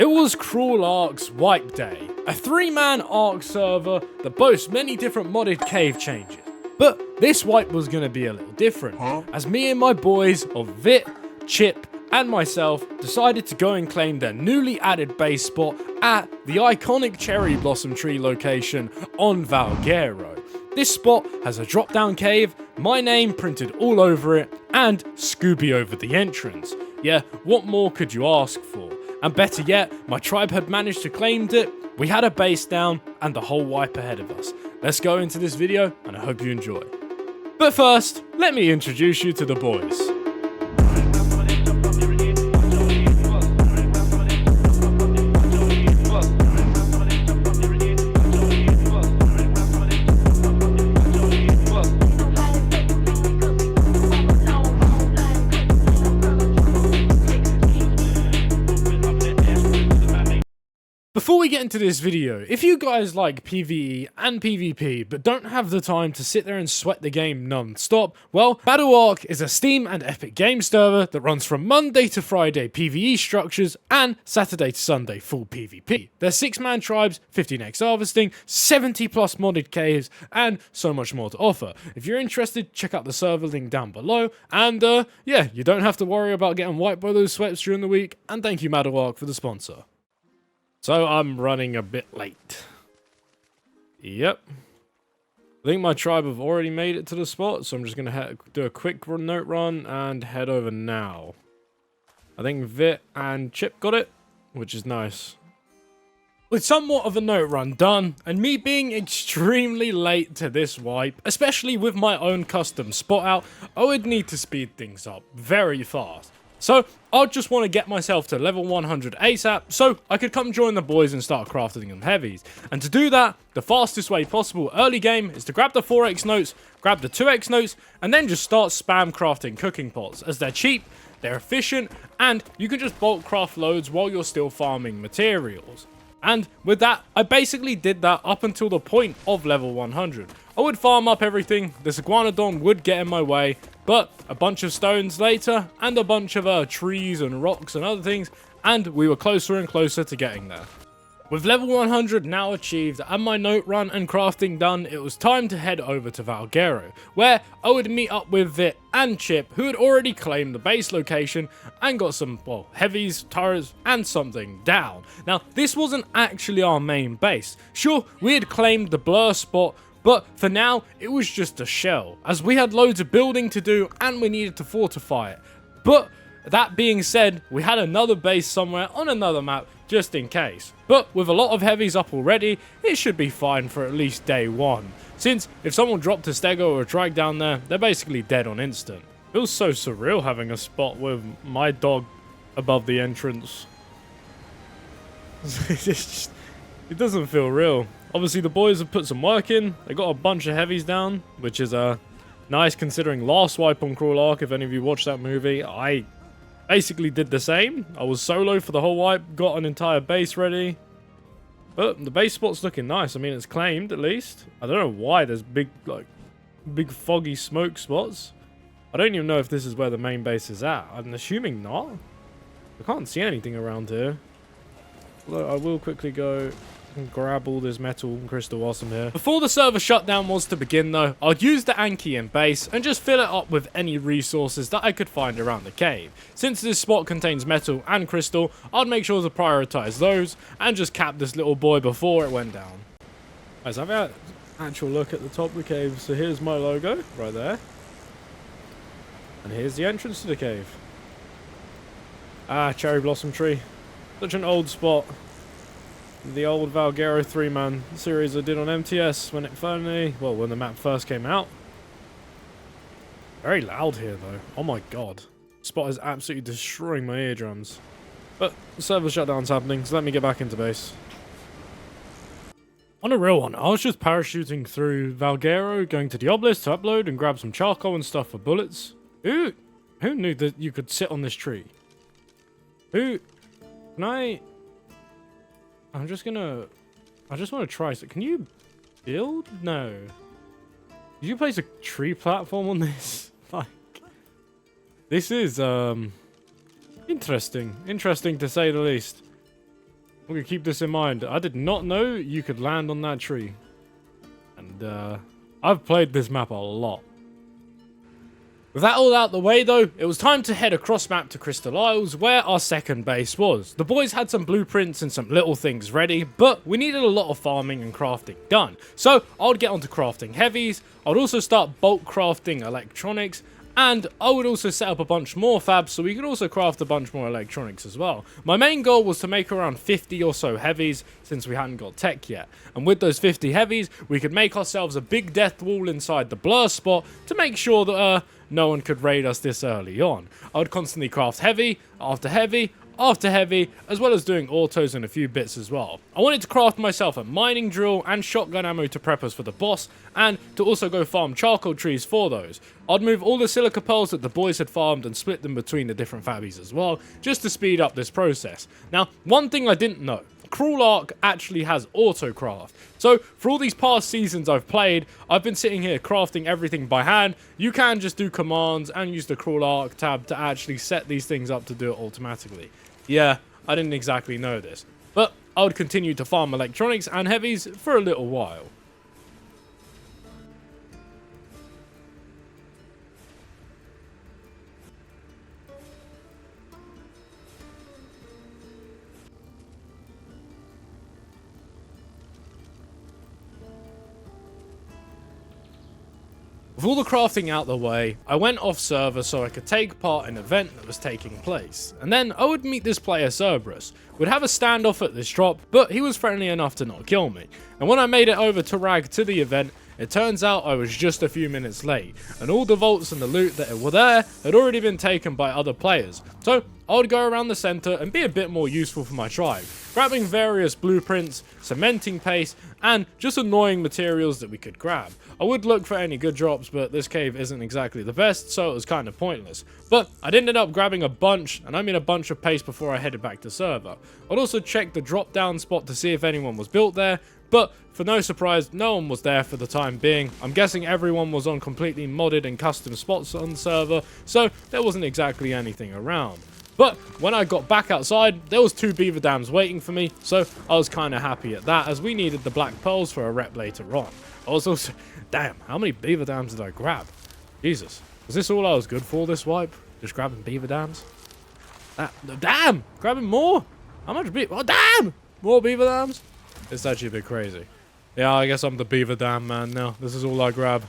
It was Cruel Ark's Wipe Day, a 3-man Ark server that boasts many different modded cave changes. But this wipe was going to be a little different, as me and my boys of Vit, Chip, and myself decided to go and claim their newly added base spot at the iconic cherry blossom tree location on Valguero. This spot has a drop down cave, my name printed all over it, and Scooby over the entrance. Yeah, what more could you ask for? And better yet, my tribe had managed to claim it, we had a base down, and the whole wipe ahead of us. Let's go into this video, and I hope you enjoy. But first, let me introduce you to the boys. Before we get into this video, if you guys like PvE and PvP but don't have the time to sit there and sweat the game non-stop, well, ARK is a Steam and Epic Games server that runs from Monday to Friday PvE structures and Saturday to Sunday full PvP. There's 6-man tribes, 15x harvesting, 70 plus modded caves, and so much more to offer. If you're interested, check out the server link down below, and yeah, you don't have to worry about getting wiped by those sweats during the week, and thank you ARK for the sponsor. So I'm running a bit late. Yep. I think my tribe have already made it to the spot, so I'm just going to do a quick note run and head over now. I think Vit and Chip got it, which is nice. With somewhat of a note run done, and me being extremely late to this wipe, especially with my own custom spot out, I would need to speed things up very fast. So, I just want to get myself to level 100 ASAP, so I could come join the boys and start crafting them heavies. And to do that, the fastest way possible early game is to grab the 4x notes, grab the 2x notes, and then just start spam crafting cooking pots, as they're cheap, they're efficient, and you can just bulk craft loads while you're still farming materials. And with that, I basically did that up until the point of level 100. I would farm up everything, this iguanodon would get in my way, but a bunch of stones later, and a bunch of trees and rocks and other things, and we were closer and closer to getting there. With level 100 now achieved and my note run and crafting done, it was time to head over to Valguero, where I would meet up with Vit and Chip, who had already claimed the base location and got some, well, heavies, turrets, and something down. Now, this wasn't actually our main base. Sure, we had claimed the blur spot, but for now, it was just a shell, as we had loads of building to do and we needed to fortify it. But that being said, we had another base somewhere on another map just in case. But with a lot of heavies up already, it should be fine for at least day one. Since if someone dropped a stego or a drag down there, they're basically dead on instant. It was so surreal having a spot with my dog above the entrance. It doesn't feel real. Obviously, the boys have put some work in. They got a bunch of heavies down, which is nice considering last wipe on Cruel Ark. If any of you watched that movie, I basically did the same. I was solo for the whole wipe, got an entire base ready. But the base spot's looking nice. I mean, it's claimed at least. I don't know why there's big foggy smoke spots. I don't even know if this is where the main base is at. I'm assuming not. I can't see anything around here. Look, I will quickly go and grab all this metal and crystal whilst I'm here. Before the server shutdown was to begin though, I'd use the Anki in base and just fill it up with any resources that I could find around the cave. Since this spot contains metal and crystal, I'd make sure to prioritize those and just cap this little boy before it went down. Let's have an actual look at the top of the cave. So here's my logo right there. And here's the entrance to the cave. Ah, cherry blossom tree. Such an old spot. The old Valguero 3-man series I did on MTS when when the map first came out. Very loud here though. Oh my god. Spot is absolutely destroying my eardrums. But the server shutdown's happening, so let me get back into base. On a real one, I was just parachuting through Valguero, going to the obelisk to upload and grab some charcoal and stuff for bullets. Who knew that you could sit on this tree? Can I just want to try. So can you build? No. Did you place a tree platform on this? Like, this is, interesting. Interesting to say the least. We're gonna keep this in mind. I did not know you could land on that tree. And I've played this map a lot. With that all out the way though, it was time to head across map to Crystal Isles, where our second base was. The boys had some blueprints and some little things ready, but we needed a lot of farming and crafting done. So I'd get onto crafting heavies, I'd also start bulk crafting electronics, and I would also set up a bunch more fabs so we could also craft a bunch more electronics as well. My main goal was to make around 50 or so heavies since we hadn't got tech yet. And with those 50 heavies, we could make ourselves a big death wall inside the blur spot to make sure that no one could raid us this early on. I would constantly craft heavy after heavy after heavy, as well as doing autos and a few bits as well. I wanted to craft myself a mining drill and shotgun ammo to prep us for the boss, and to also go farm charcoal trees for those. I'd move all the silica pearls that the boys had farmed and split them between the different fabbies as well, just to speed up this process. Now, one thing I didn't know, Cruel Ark actually has auto craft. So for all these past seasons I've played, I've been sitting here crafting everything by hand. You can just do commands and use the Cruel Ark tab to actually set these things up to do it automatically. Yeah, I didn't exactly know this, but I would continue to farm electronics and heavies for a little while. With all the crafting out the way, I went off server so I could take part in an event that was taking place. And then I would meet this player Cerberus. We'd have a standoff at this drop, but he was friendly enough to not kill me. And when I made it over to Rag to the event, it turns out I was just a few minutes late, and all the vaults and the loot that were there had already been taken by other players. So I would go around the center and be a bit more useful for my tribe, grabbing various blueprints, cementing paste, and just annoying materials that we could grab. I would look for any good drops, but this cave isn't exactly the best, so it was kind of pointless. But I ended up grabbing a bunch, and I mean a bunch of paste before I headed back to server. I'd also check the drop down spot to see if anyone was built there, but for no surprise, no one was there for the time being. I'm guessing everyone was on completely modded and custom spots on the server, so there wasn't exactly anything around. But when I got back outside, there was 2 beaver dams waiting for me, so I was kind of happy at that, as we needed the black pearls for a rep later on. I was also... Damn, how many beaver dams did I grab? Jesus. Was this all I was good for this wipe? Just grabbing beaver dams? Damn! Grabbing more? How much beaver... Oh, damn! More beaver dams? It's actually a bit crazy. Yeah, I guess I'm the beaver dam man now. This is all I grab.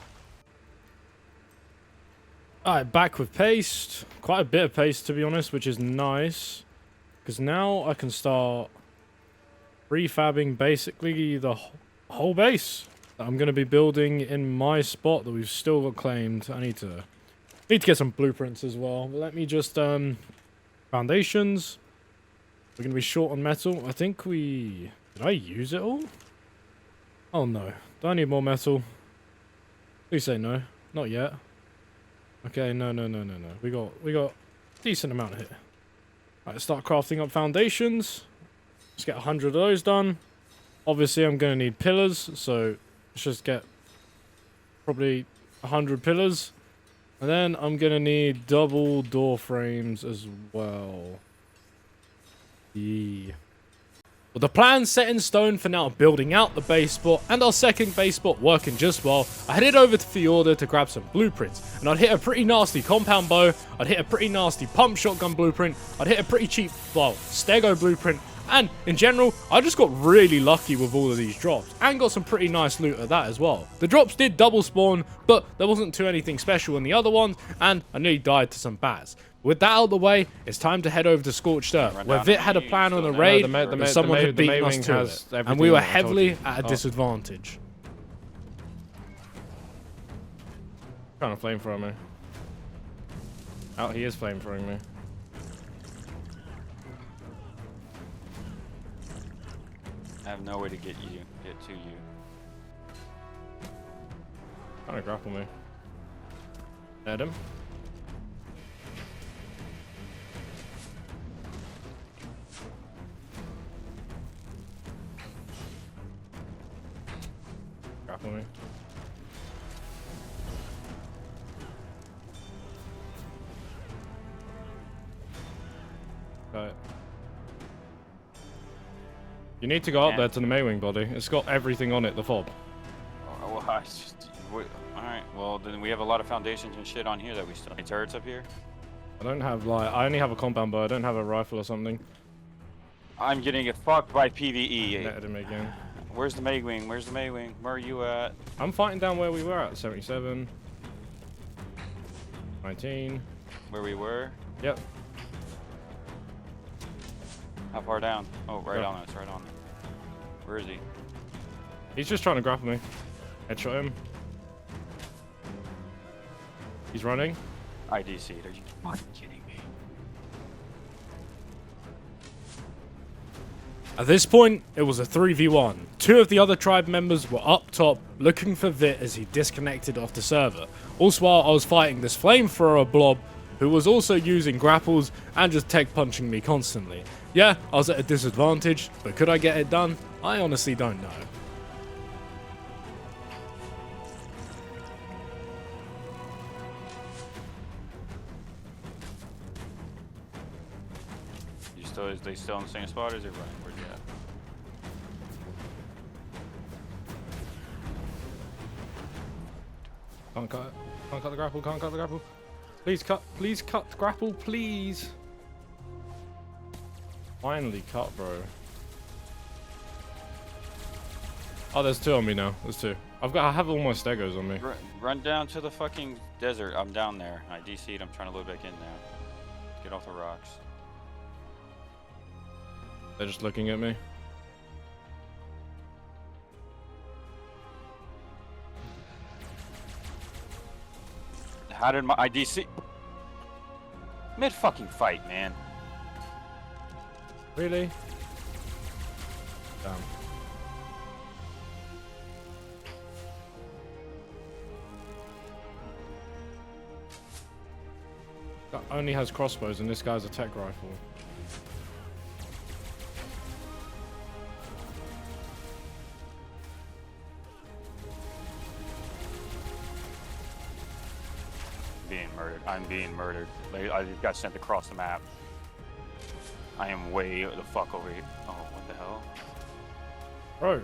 Alright, back with paste. Quite a bit of paste, to be honest, which is nice. Because now I can start refabbing basically the whole base that I'm going to be building in my spot that we've still got claimed. I need to get some blueprints as well. But let me just... foundations. We're going to be short on metal. I think we... Did I use it all? Oh no. Do I need more metal? Please say no. Not yet. Okay, no. We got a decent amount here. Alright, start crafting up foundations. Let's get 100 of those done. Obviously, I'm going to need pillars, so let's just get probably 100 pillars. And then I'm going to need double door frames as well. Yeah. Well, the plan's set in stone for now, building out the base spot, and our second base spot working just well. I headed over to Fjorda to grab some blueprints, and I'd hit a pretty nasty compound bow, I'd hit a pretty nasty pump shotgun blueprint, I'd hit a pretty cheap, well, stego blueprint, and in general, I just got really lucky with all of these drops, and got some pretty nice loot at that as well. The drops did double spawn, but there wasn't too anything special in the other ones, and I nearly died to some bats. With that out of the way, it's time to head over to Scorched Earth, where Vit had a plan on a raid, but someone had beaten us to it, and we were heavily at a disadvantage. Trying to flamethrower me. Out, he is flamethrowing me. I have no way to get to you. Trying to grapple me. Dead him. Grapple me. Got it. You need to go up there to the Maywing body. It's got everything on it, the fob. Oh, well, alright, well, then we have a lot of foundations and shit on here that we still need. Turrets up here? I don't have, like, I only have a compound bow. I don't have a rifle or something. I'm getting fucked by PvE. Netted him again. Where's the Maywing? Where's the Maywing? Where are you at? I'm fighting down where we were at. 77. 19. Where we were? Yep. How far down? Oh, right on us, right on. Where is he? He's just trying to grapple me. Headshot him. He's running. I DC'd. Are you fucking kidding me? At this point, it was a 3v1. Two of the other tribe members were up top looking for Vit as he disconnected off the server. Also while I was fighting this flamethrower blob who was also using grapples and just tech punching me constantly. Yeah, I was at a disadvantage, but could I get it done? I honestly don't know. Is they still in the same spot or is it running? Where's he at? Can't cut it. Can't cut the grapple. Can't cut the grapple. Please cut. Please cut the grapple, please. Finally cut, bro. Oh, there's two on me now. There's two. I have all my stegos on me. Run down to the fucking desert. I'm down there. I DC'd. I'm trying to load back in now. Get off the rocks. They're just looking at me. How did my IDC mid fucking fight, man? Really? Damn. That only has crossbows and this guy's a tech rifle. I'm being murdered. I just got sent across the map. I am way the fuck over here. Oh, what the hell? Bro.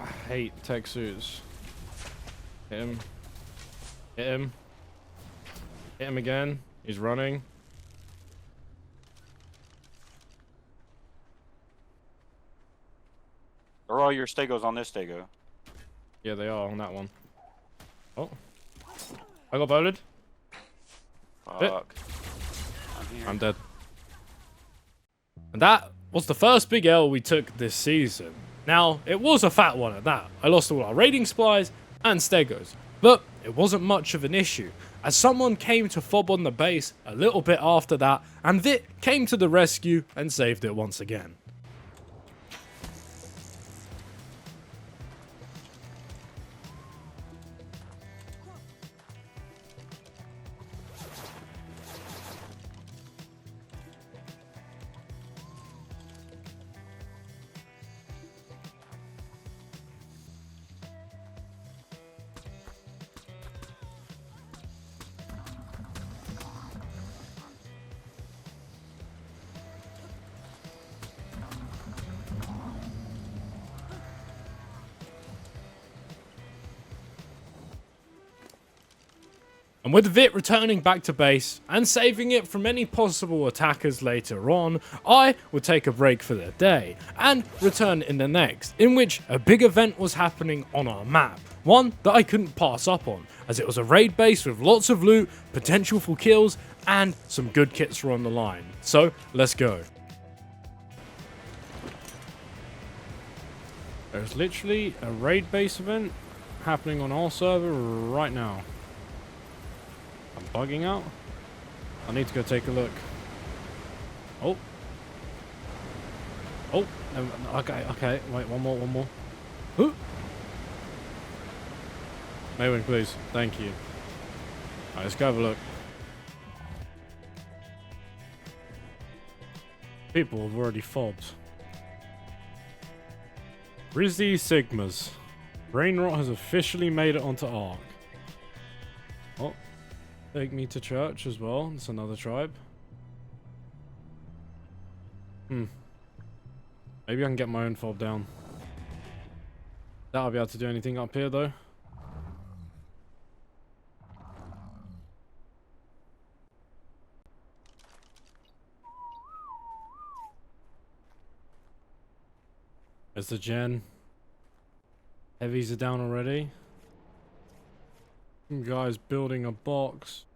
I hate tech suits. Hit him. Hit him. Hit him again. He's running. Are all your stegos on this stego? Yeah, they are on that one. Oh. I got bowled. Fuck. I'm dead. And that was the first big L we took this season. Now, it was a fat one at that. I lost all our raiding supplies and stegos. But it wasn't much of an issue, as someone came to fob on the base a little bit after that, and Vit came to the rescue and saved it once again. And with Vit returning back to base and saving it from any possible attackers later on, I would take a break for the day and return in the next, in which a big event was happening on our map. One that I couldn't pass up on, as it was a raid base with lots of loot, potential for kills, and some good kits were on the line. So, let's go. There's literally a raid base event happening on our server right now. I'm bugging out. I need to go take a look. Oh. Oh. Okay. Wait, one more. Ooh. Maywing, please. Thank you. Alright, let's go have a look. People have already fobbed. Rizzy Sigmas. Brainrot has officially made it onto ARK. Oh. Take me to church as well. It's another tribe. Maybe I can get my own fob down. Doubt I'll be able to do anything up here though. There's the gen. Heavies are down already. Some guy's building a box.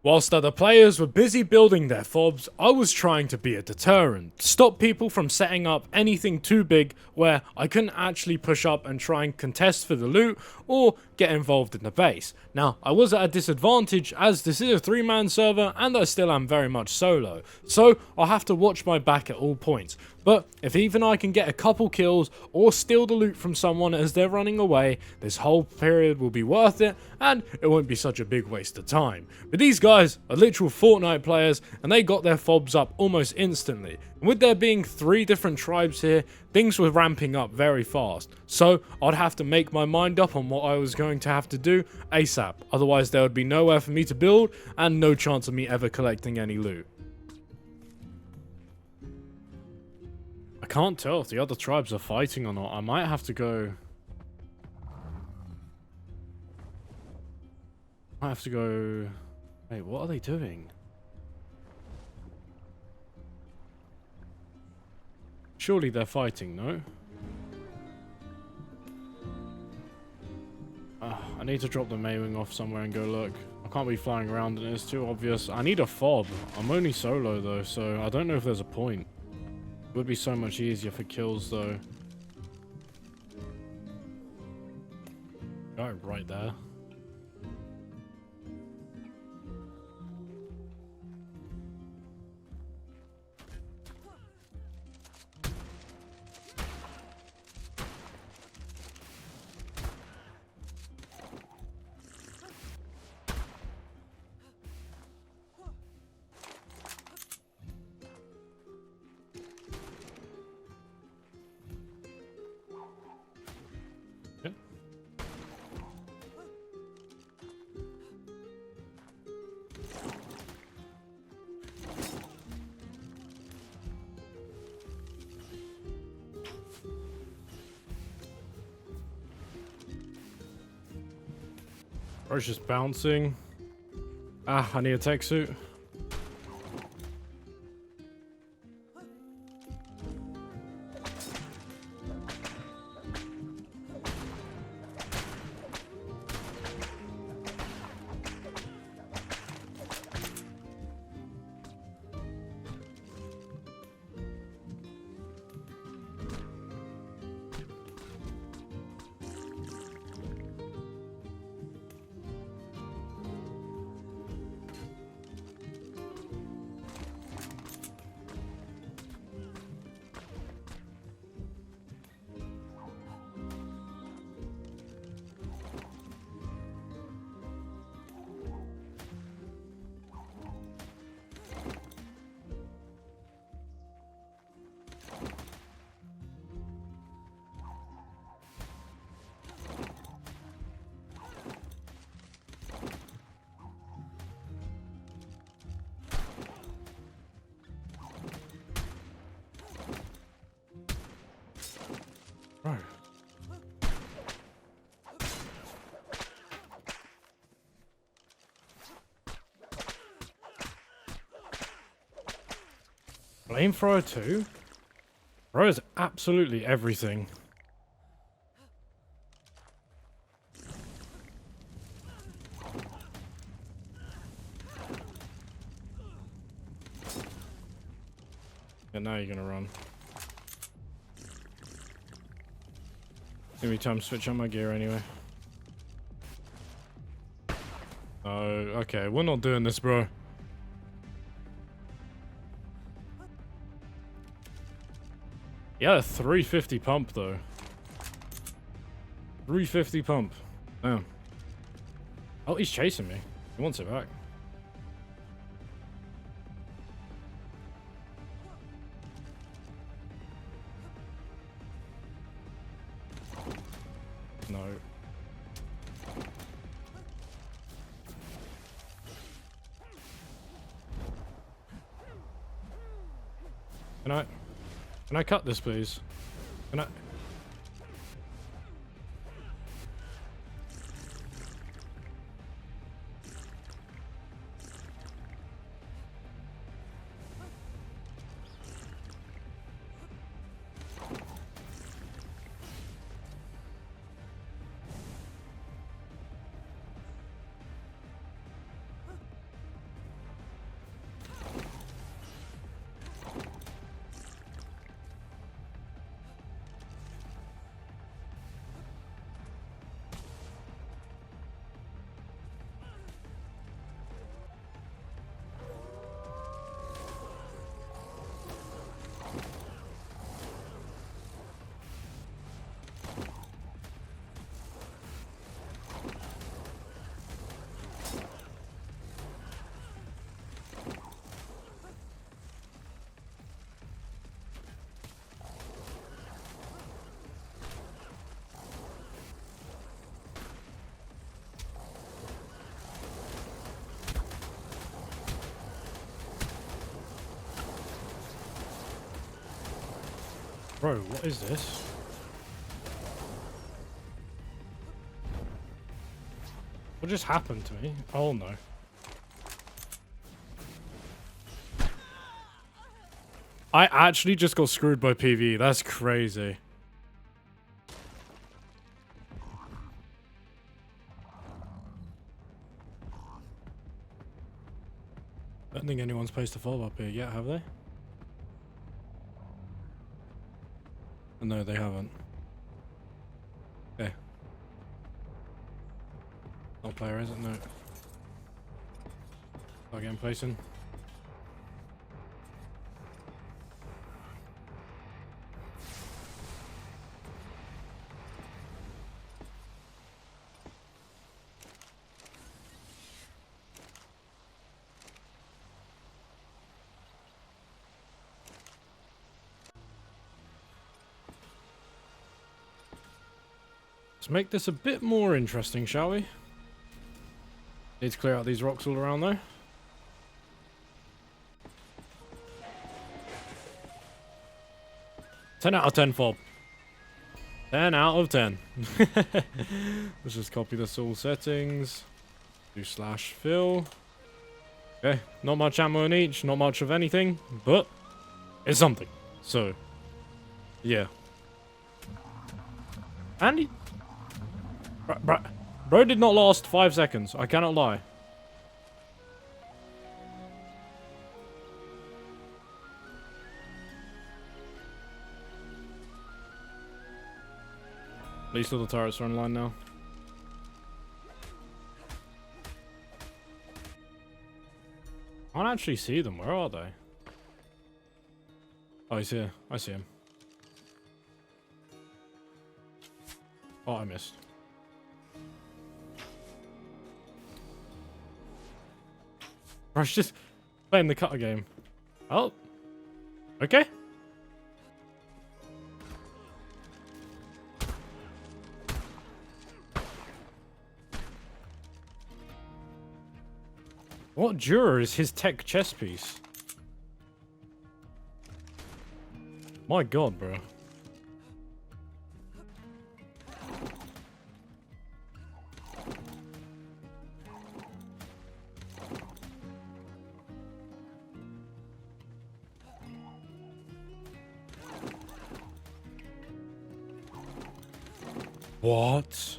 Whilst other players were busy building their fobs, I was trying to be a deterrent, stop people from setting up anything too big where I couldn't actually push up and try and contest for the loot or get involved in the base. Now, I was at a disadvantage as this is a 3-man server and I still am very much solo, so I'll have to watch my back at all points. But if even I can get a couple kills or steal the loot from someone as they're running away, this whole period will be worth it and it won't be such a big waste of time. But these guys are literal Fortnite players and they got their fobs up almost instantly. And with there being 3 different tribes here, things were ramping up very fast. So I'd have to make my mind up on what I was going to have to do ASAP. Otherwise there would be nowhere for me to build and no chance of me ever collecting any loot. I can't tell if the other tribes are fighting or not. I might have to go... Wait, what are they doing? Surely they're fighting, no? I need to drop the Maywing off somewhere and go look. I can't be flying around and it's too obvious. I need a fob. I'm only solo though, so I don't know if there's a point. It would be so much easier for kills though. Guy right there. Bro's just bouncing. Ah, I need a tech suit. Bro. Flamethrower 2? Bro is absolutely everything. And now you're gonna run. Give me time to switch on my gear anyway. Oh, okay, we're not doing this, bro. Yeah, a 350 pump though. 350 pump. Damn. Oh, he's chasing me. He wants it back. No. Can I cut this, please? Can I? Bro, what is this? What just happened to me? Oh no. I actually just got screwed by PvE. That's crazy. I don't think anyone's placed a fob up here yet, have they? No, they haven't. Okay. Not player, is it? No. Start getting placing. Let's make this a bit more interesting, shall we? Need to clear out these rocks all around though. Ten out of 10 fob. 10 out of 10. Let's just copy this all settings. Do /fill. Okay, not much ammo in each, not much of anything, but it's something. So, yeah. And bro did not last 5 seconds. I cannot lie. At least all the turrets are online now. I can't actually see them. Where are they? Oh, he's here. I see him. Oh, I missed. I was just playing the cutter game. Oh. Okay. What juror is his tech chess piece? My god, bro. What?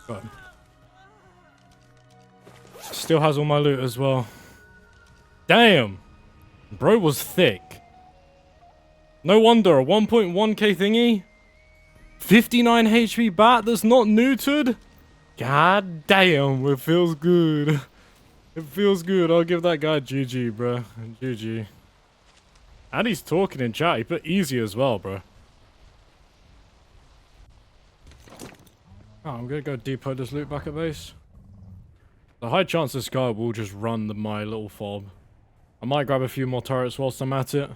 God. Still has all my loot as well. Damn! Bro was thick. No wonder, a 1.1k thingy? 59 HP bat that's not neutered? God damn, it feels good. It feels good. I'll give that guy GG, bro. GG. And he's talking in chat. He put easy as well, bro. Oh, I'm gonna go depot this loot back at base. The high chance this guy will just run my little fob. I might grab a few more turrets whilst I'm at it.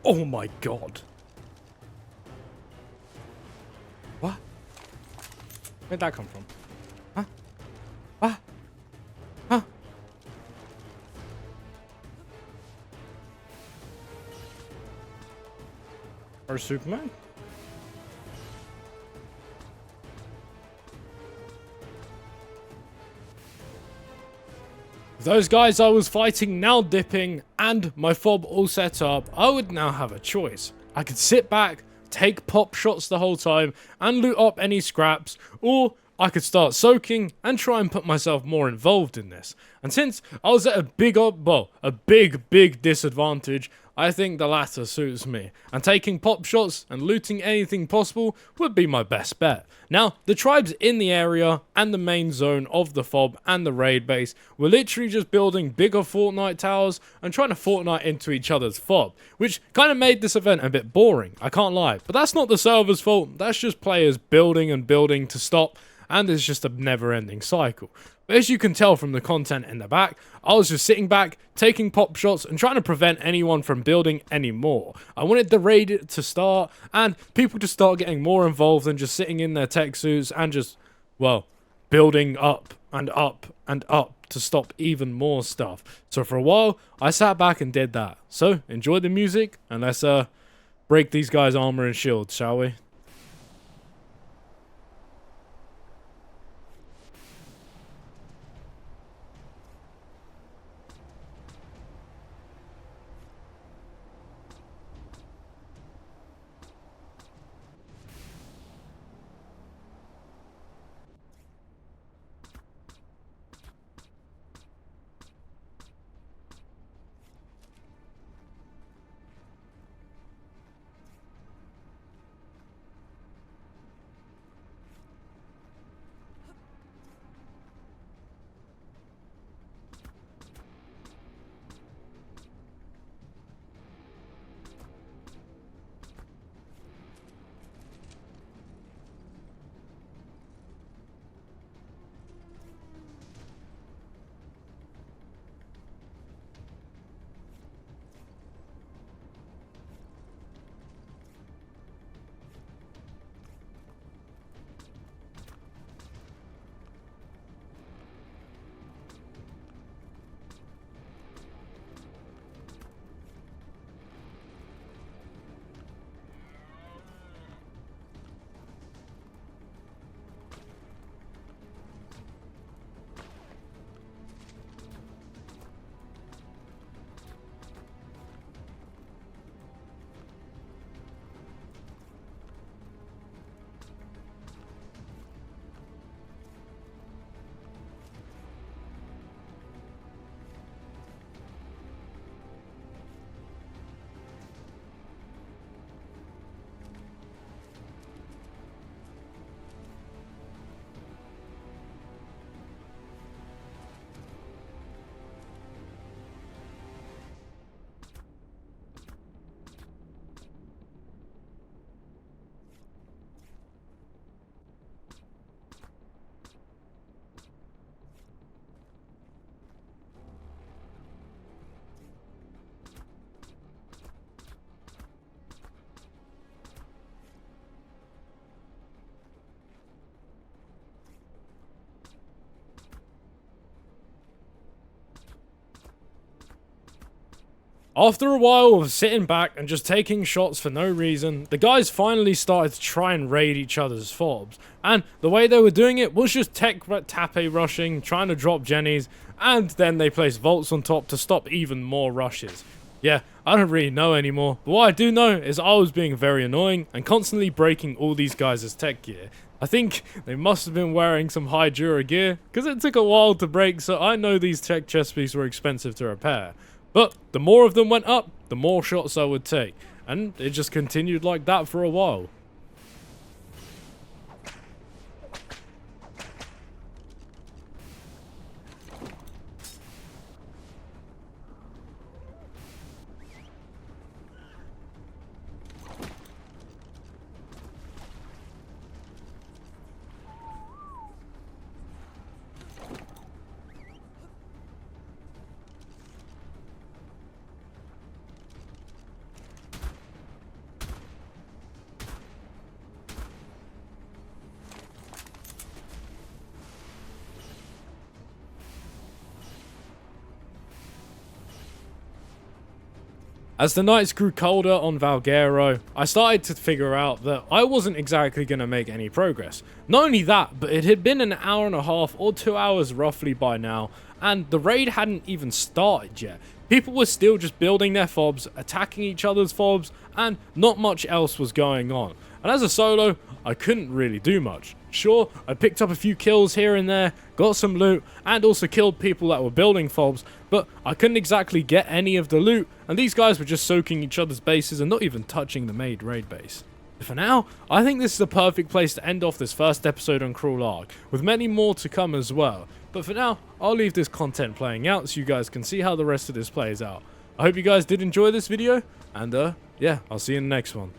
Oh my god. What? Where'd that come from? Huh? What? Huh? Or Superman? Those guys I was fighting now dipping and my fob all set up, I would now have a choice. I could sit back, take pop shots the whole time and loot up any scraps, or I could start soaking and try and put myself more involved in this. And since I was at a big disadvantage, I think the latter suits me, and taking pop shots and looting anything possible would be my best bet. Now, the tribes in the area and the main zone of the fob and the raid base were literally just building bigger Fortnite towers and trying to Fortnite into each other's fob, which kind of made this event a bit boring, I can't lie. But that's not the server's fault, that's just players building and building to stop, and it's just a never-ending cycle. But as you can tell from the content in the back, I was just sitting back, taking pop shots and trying to prevent anyone from building anymore. I wanted the raid to start and people to start getting more involved than just sitting in their tech suits and just, well, building up and up and up to stop even more stuff. So for a while, I sat back and did that. So enjoy the music and let's break these guys' armor and shields, shall we? After a while of sitting back and just taking shots for no reason, the guys finally started to try and raid each other's fobs. And the way they were doing it was just tech tape rushing, trying to drop jennies, and then they placed vaults on top to stop even more rushes. Yeah, I don't really know anymore, but what I do know is I was being very annoying and constantly breaking all these guys' tech gear. I think they must have been wearing some high Dura gear, because it took a while to break, so I know these tech chest pieces were expensive to repair. But the more of them went up, the more shots I would take, and it just continued like that for a while. As the nights grew colder on Valguero, I started to figure out that I wasn't exactly going to make any progress. Not only that, but it had been an hour and a half or 2 hours roughly by now, and the raid hadn't even started yet. People were still just building their fobs, attacking each other's fobs, and not much else was going on. And as a solo, I couldn't really do much. Sure, I picked up a few kills here and there, got some loot, and also killed people that were building fobs, but I couldn't exactly get any of the loot, and these guys were just soaking each other's bases and not even touching the made raid base. For now, I think this is the perfect place to end off this first episode on Cruel ARK, with many more to come as well. But for now, I'll leave this content playing out so you guys can see how the rest of this plays out. I hope you guys did enjoy this video, and yeah, I'll see you in the next one.